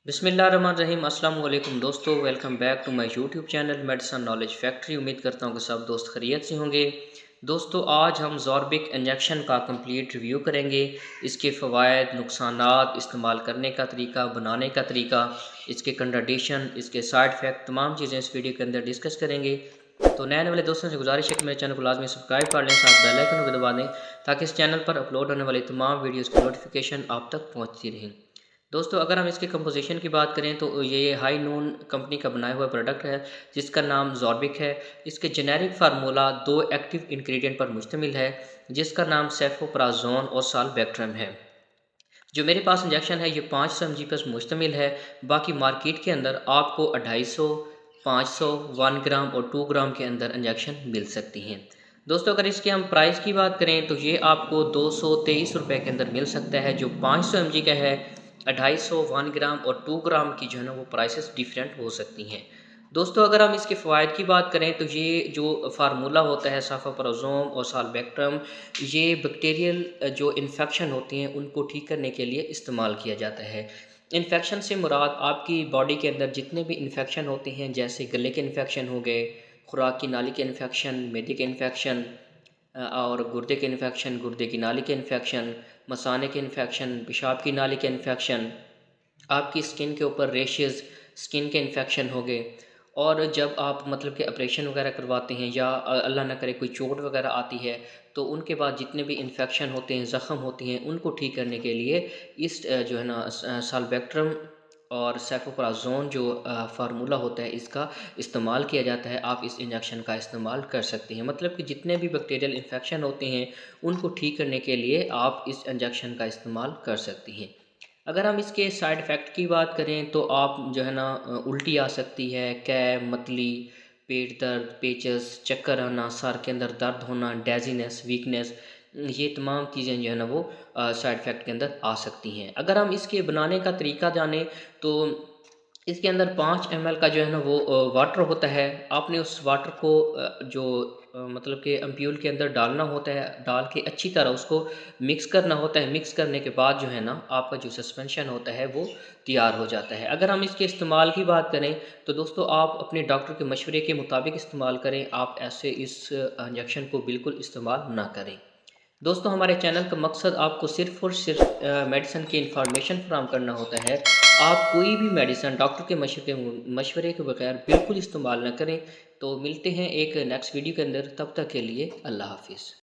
बिस्मिल्लाहिर्रहमानिर्रहीम अस्सलाम वालेकुम दोस्तों, welcome back to my YouTube channel medicine knowledge factory. उम्मीद करता हूँ कि सब दोस्त खैरियत से होंगे। दोस्तों, आज हम ज़ॉर्बिक इंजेक्शन का कंप्लीट रिव्यू करेंगे। इसके फ़वाइद, नुकसानात, इस्तेमाल करने का तरीका, बनाने का तरीका, इसके कंट्राडिक्शन, इसके साइड इफ़ेक्ट, तमाम चीज़ें इस वीडियो के अंदर डिस्कस करेंगे। तो नए आने वाले दोस्तों से गुजारिश है कि मेरे चैनल को लाजमी सब्सक्राइब कर लें, साथ बेल आइकन को दबा दें ताकि इस चैनल पर अपलोड होने वाली तमाम वीडियोज़ की नोटिफिकेशन आप तक पहुँचती रहें। दोस्तों, अगर हम इसके कंपोजिशन की बात करें तो ये हाई नून कंपनी का बनाया हुआ प्रोडक्ट है जिसका नाम ज़ॉर्बिक है। इसके जेनेरिक फार्मूला दो एक्टिव इंग्रेडिएंट पर मुश्तमिल है जिसका नाम सेफोप्राज़ोन और साल्बेक्ट्रम है। जो मेरे पास इंजेक्शन है ये 500 mg पर मुश्तमिल है। बाकी मार्केट के अंदर आपको 250, 500, 1 ग्राम और 2 ग्राम के अंदर इंजेक्शन मिल सकती हैं। दोस्तों, अगर इसके हम प्राइस की बात करें तो ये आपको 223 रुपये के अंदर मिल सकता है। जो 500 mg का है, 250, 1 ग्राम और 2 ग्राम की जो है ना वो प्राइसेस डिफरेंट हो सकती हैं। दोस्तों, अगर हम इसके फ़वाइद की बात करें तो ये जो फार्मूला होता है साफाप्राज़ोम और साल्बेक्ट्रम, ये बैक्टीरियल जो इन्फेक्शन होती हैं उनको ठीक करने के लिए इस्तेमाल किया जाता है। इन्फेक्शन से मुराद आपकी बॉडी के अंदर जितने भी इन्फेक्शन होते हैं, जैसे गले के इन्फेक्शन हो गए, खुराक की नाली के इन्फेक्शन, मैदे के इन्फेक्शन और गुर्दे के इन्फेक्शन, गुर्दे की नाली के इन्फेक्शन, मसाने के इन्फेक्शन, पेशाब की नाली के इन्फेक्शन, आपकी स्किन के ऊपर रेशेस, स्किन के इन्फेक्शन हो गए। और जब आप मतलब कि ऑपरेशन वगैरह करवाते हैं या अल्लाह ना करे कोई चोट वगैरह आती है तो उनके बाद जितने भी इन्फेक्शन होते हैं, ज़ख़म होती हैं, उनको ठीक करने के लिए इस जो है ना साल्बेक्ट्रम और सेफोप्राज़ोन जो फार्मूला होता है इसका इस्तेमाल किया जाता है। आप इस इंजेक्शन का इस्तेमाल कर सकते हैं। मतलब कि जितने भी बैक्टीरियल इन्फेक्शन होते हैं उनको ठीक करने के लिए आप इस इंजेक्शन का इस्तेमाल कर सकती हैं। अगर हम इसके साइड इफ़ेक्ट की बात करें तो आप जो है ना उल्टी आ सकती है, कै, मतली, पेट दर्द, पेचस, चक्कर आना, सर के अंदर दर्द होना, डेज़ीनेस, वीकनेस, ये तमाम चीज़ें जो है ना वो साइड इफ़ेक्ट के अंदर आ सकती हैं। अगर हम इसके बनाने का तरीका जानें तो इसके अंदर 5 ml का जो है ना वो वाटर होता है। आपने उस वाटर को जो मतलब कि एम्प्यूल के अंदर डालना होता है, डाल के अच्छी तरह उसको मिक्स करना होता है। मिक्स करने के बाद जो है ना आपका जो सस्पेंशन होता है वो तैयार हो जाता है। अगर हम इसके इस्तेमाल की बात करें तो दोस्तों आप अपने डॉक्टर के मशवरे के मुताबिक इस्तेमाल करें। आप ऐसे इस इंजेक्शन को बिल्कुल इस्तेमाल ना करें। दोस्तों, हमारे चैनल का मकसद आपको सिर्फ़ और सिर्फ मेडिसिन की इन्फॉर्मेशन फराहम करना होता है। आप कोई भी मेडिसिन डॉक्टर के मशवरे के बगैर बिल्कुल इस्तेमाल ना करें। तो मिलते हैं एक नेक्स्ट वीडियो के अंदर, तब तक के लिए अल्लाह हाफ़िज़।